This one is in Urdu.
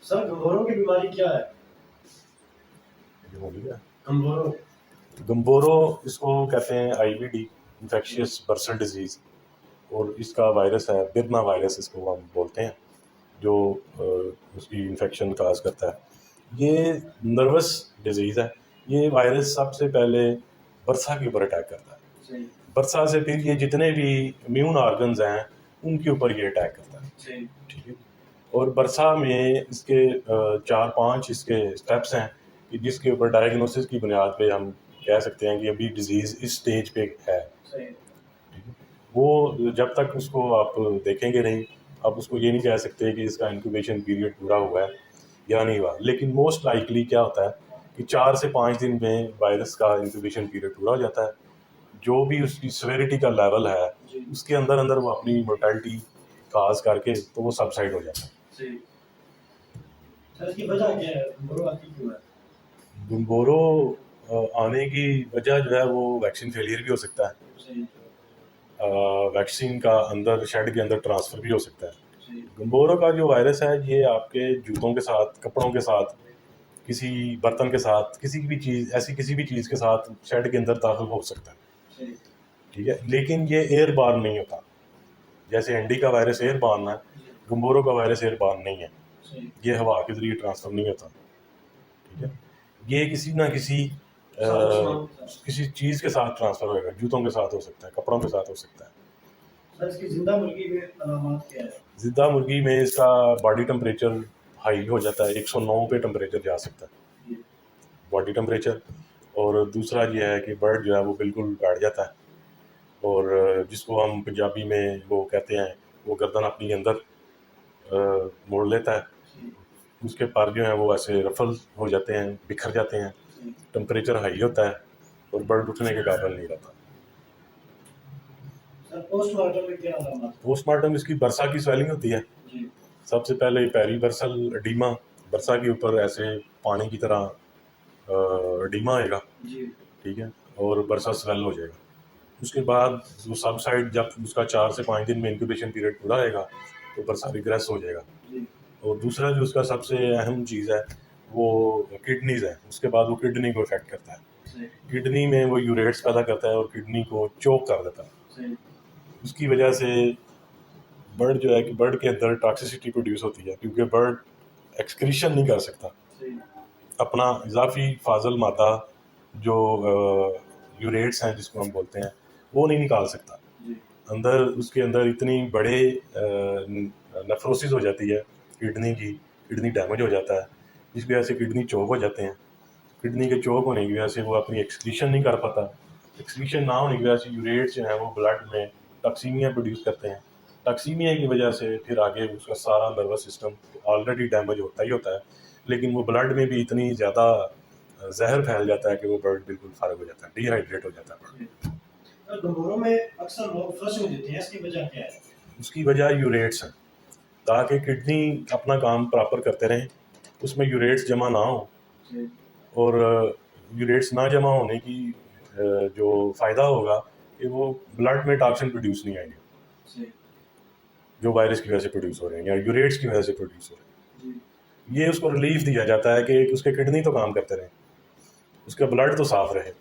سر گمبوروں کی بیماری کیا ہے؟ گمبورو گمبورو اس کو کہتے ہیں IBD، انفیکشیس برسل ڈیزیز، اور اس کا وائرس ہے برنا وائرس، اس کو ہم بولتے ہیں، جو اس کی انفیکشن کاز کرتا ہے۔ یہ نروس ڈیزیز ہے۔ یہ وائرس سب سے پہلے برسا کے اوپر اٹیک کرتا ہے، برسا سے پھر یہ جتنے بھی امیون آرگنز ہیں ان کے اوپر یہ اٹیک کرتا ہے، ٹھیک ہے۔ اور برسا میں اس کے 4-5 اس کے اسٹیپس ہیں کہ جس کے اوپر ڈائگنوسس کی بنیاد پہ ہم کہہ سکتے ہیں کہ ابھی ڈیزیز اس سٹیج پہ ہے۔ وہ جب تک اس کو آپ دیکھیں گے نہیں، آپ اس کو یہ نہیں کہہ سکتے کہ اس کا انکوبیشن پیریڈ پورا ہوا ہے یا نہیں ہوا، لیکن موسٹ لائکلی کیا ہوتا ہے کہ 4 سے 5 دن میں وائرس کا انکوبیشن پیریڈ پورا ہو جاتا ہے۔ جو بھی اس کی سیویرٹی کا لیول ہے اس کے اندر اندر وہ اپنی مورٹیلٹی کاز کر کے تو وہ سبسائڈ ہو جاتا ہے۔ سر اس کی وجہ کیا ہے؟ گمبورو آتی کیوں ہے؟ گمبورو آنے کی وجہ جو ہے وہ ویکسین فیلئر بھی ہو سکتا ہے، ویکسین کا اندر شیڈ کے اندر ٹرانسفر بھی ہو سکتا ہے۔ گمبورو کا جو وائرس ہے یہ آپ کے جوتوں کے ساتھ، کپڑوں کے ساتھ، کسی برتن کے ساتھ، کسی بھی چیز، ایسی کسی بھی چیز کے ساتھ شیڈ کے اندر داخل ہو سکتا ہے، ٹھیک ہے، لیکن یہ ایئر بارن نہیں ہوتا۔ جیسے اینڈی کا وائرس ایئر بارن ہے، گمبورو کا وائرس ایئر بارن نہیں ہے، یہ ہوا کے ذریعے ٹرانسفر نہیں ہوتا، ٹھیک ہے۔ یہ کسی نہ کسی چیز کے ساتھ ٹرانسفر ہوئے گا، جوتوں کے ساتھ ہو سکتا ہے، کپڑوں کے ساتھ ہو سکتا ہے۔ سر اس کی زندہ مرغی میں علامات کیا ہے؟ زندہ مرغی میں اس کا باڈی ٹمپریچر ہائی ہو جاتا ہے، 109 پہ ٹمپریچر جا سکتا ہے باڈی ٹمپریچر، اور دوسرا یہ ہے کہ برڈ جو ہے وہ بالکل بیٹھ جاتا ہے، اور جس کو ہم پنجابی میں وہ کہتے ہیں، وہ گردن اپنی اندر موڑ لیتا ہے، اس کے پر جو ہیں وہ ایسے رفل ہو جاتے ہیں، بکھر جاتے ہیں، ٹمپریچر ہائی ہوتا ہے اور برڈ اٹھنے کے قابل نہیں رہتا۔ پوسٹ مارٹم میں کیا علامات؟ پوسٹ مارٹم اس کی برسا کی سویلنگ ہوتی ہے، سب سے پہلے پیری برسل اڈیما، برسا کے اوپر ایسے پانی کی طرح اڈیما آئے گا، ٹھیک ہے، اور برسا سویل ہو جائے گا۔ اس کے بعد وہ سب سائڈ جب اس کا 4 سے 5 دن میں انکوبیشن پیریڈ پورا آئے گا تو برسا ریگریس ہو جائے گا۔ اور دوسرا جو اس کا سب سے اہم چیز ہے وہ کڈنیز ہے، اس کے بعد وہ کڈنی کو افیکٹ کرتا ہے، کڈنی میں وہ یوریٹس پیدا کرتا ہے اور کڈنی کو چوک کر دیتا ہے۔ اس کی وجہ سے برڈ جو ہے کہ برڈ کے اندر ٹاکسیسٹی پروڈیوس ہوتی ہے، کیونکہ برڈ ایکسکریشن نہیں کر سکتا، اپنا اضافی فاضل مادہ جو یوریٹس ہیں جس کو ہم بولتے ہیں وہ نہیں نکال سکتا، اندر اس کے اندر اتنی بڑے نیفروسس ہو جاتی ہے کڈنی کی، کڈنی ڈیمیج ہو جاتا ہے، جس کی وجہ سے کڈنی چوک ہو جاتے ہیں۔ کڈنی کے چوک ہونے کی وجہ سے وہ اپنی ایکسکریشن نہیں کر پاتا، ایکسکریشن نہ ہونے کی وجہ سے یوریٹس جو ہیں وہ بلڈ میں ٹاکسیمیا پروڈیوس کرتے ہیں، ٹاکسیمیا کی وجہ سے پھر آگے اس کا سارا نروس سسٹم آلریڈی ڈیمیج ہوتا ہی ہوتا ہے، لیکن وہ بلڈ میں بھی اتنی زیادہ زہر پھیل جاتا ہے کہ وہ برڈ بالکل فارغ ہو جاتا ہے، ڈی ہائیڈریٹ ہو جاتا ہے۔ گمبوروں میں اکثر لوگ فلش ہو جاتے ہیں، اس کی وجہ کیا ہے؟ اس کی وجہ یوریٹس ہیں، تاکہ کڈنی اپنا کام پراپر کرتے رہیں، اس میں یوریٹس جمع نہ ہوں، اور یوریٹس نہ جمع ہونے کی جو فائدہ ہوگا کہ وہ بلڈ میں ٹاکسن پروڈیوس نہیں آئیں گے جو وائرس کی وجہ سے پروڈیوس ہو رہے ہیں یا یوریٹس کی وجہ سے پروڈیوس ہو رہے ہیں۔ یہ اس کو ریلیف دیا جاتا ہے کہ اس کے کڈنی تو کام کرتے رہیں، اس کا بلڈ تو صاف رہے۔